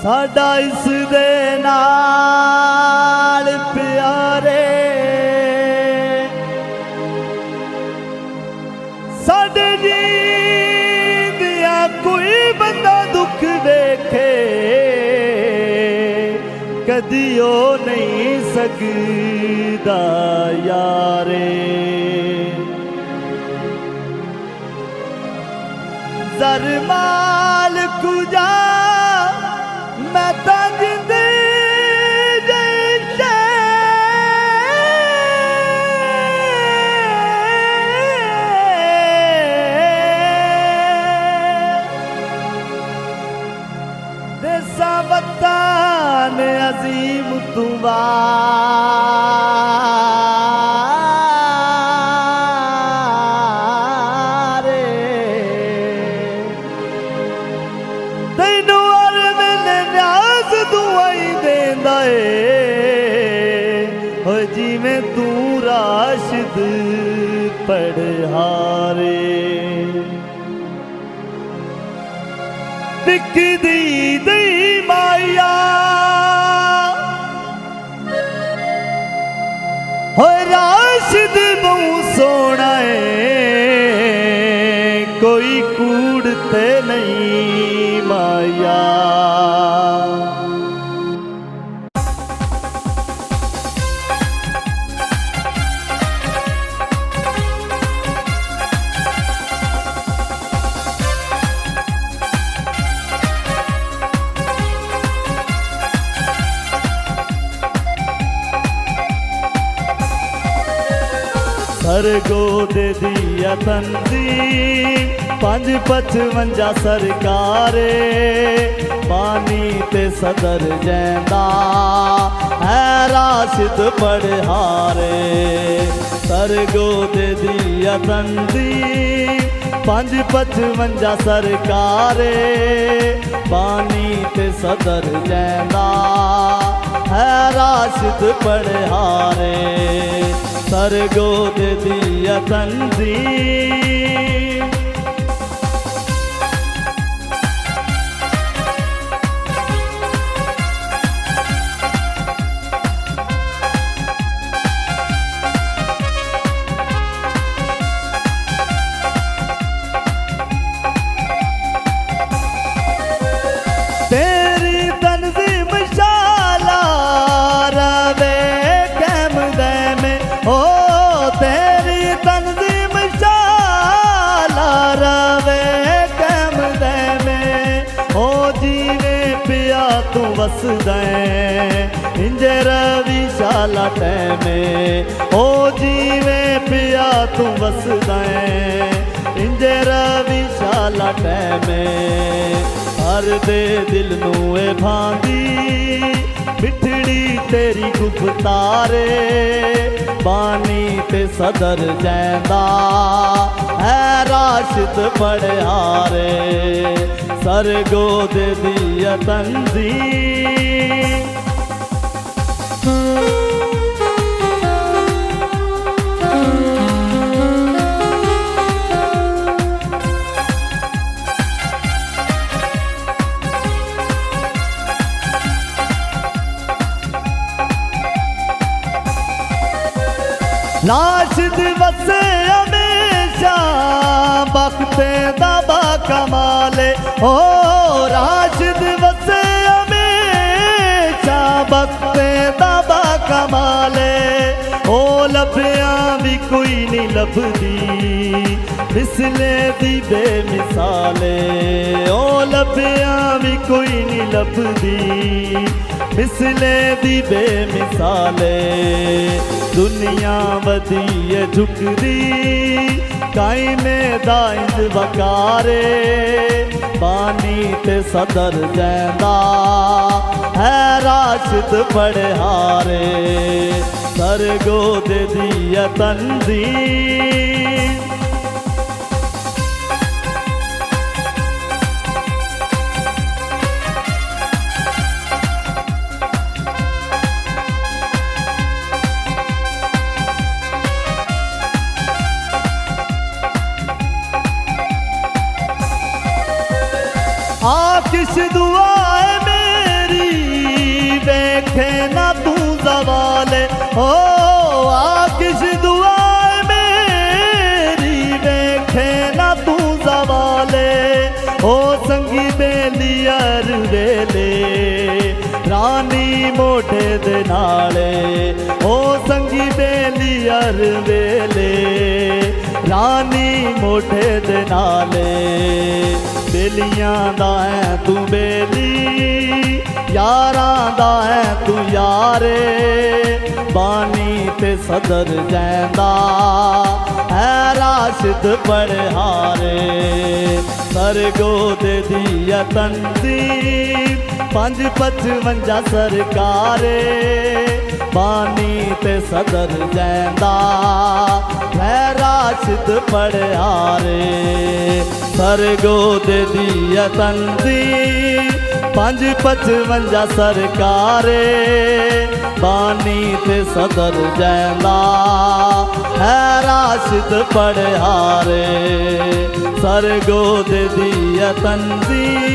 साडा इस दे नाल प्यारे साडे जींदिया कोई बंदा दुख देखे कदी ओ नहीं सकदा यारे। जर माल कुजा मैं जिंदे जैसे देसा वतन अजीम तुवा जिमें तू राशिद पढ़हारे बिकदी दी माया हो राशिद बहु सोना कोई कूड़ते नहीं माया। सरगो दे दिया तंजीम 555 सरकारे पानी ते सदर जैंदा है राशिद पढ़हारे। सरगो दे दिया तंजीम 555 सरकारे पानी ते सदर जैंदा है राशिद पढ़हारे। सरगो दे दिया तंजीम तेरी तंजीम शाला रवे कैमदे में ओ तेरी तंजीम शाला रवे कैमदे में ओ जीवे पिया तू वसदे इंजे रवि शाला टैमे ओ जीवे पिया तू वसदे इंजे रवि शाला टैमे। हर दे दिल नूए भांदी मिठड़ी तेरी गुफ्तारे बानी ते सदर जैंदा है राशिद पढ़हारे। सरगो दे दिया तंजीम राशिद वसे हमेशा बख्ते दाबा कमाले ओ राशिद वसे हमेशा बख्ते दाबा कमाले ओ लभ्या भी कोई नहीं लभदी मिसले दी बेमिसाले ओ लभ्या भी कोई नहीं लभदी मिसले दी बेमिसाले। दुनिया वधिए झुकदी काई में दाइंद वकारे पानी ते सदर जैंदा है राशिद पढ़हारे। सरगो दे दिया तंजीम ओ आकिश दुआ मेरी वेखे ना तू जवाले ओ संगी बेलियर वेले रानी मोटे दे नाले ओ संगी बेलियर वेले रानी मोटे दे नाले बेलियां दा है तू बेली यारां दा है तू यारे बानी ते सदर जैंदा है राशिद पढ़हारे सरगो दे दिया तंजीम 555 सरकारे बानी ते सदर जैंदा है राशिद पढ़हारे सरगो दे दिया तंजीम 555 सरकारे बानी ते सदर जैंदा है राशिद पढ़हारे सरगो दे दिया तंजीम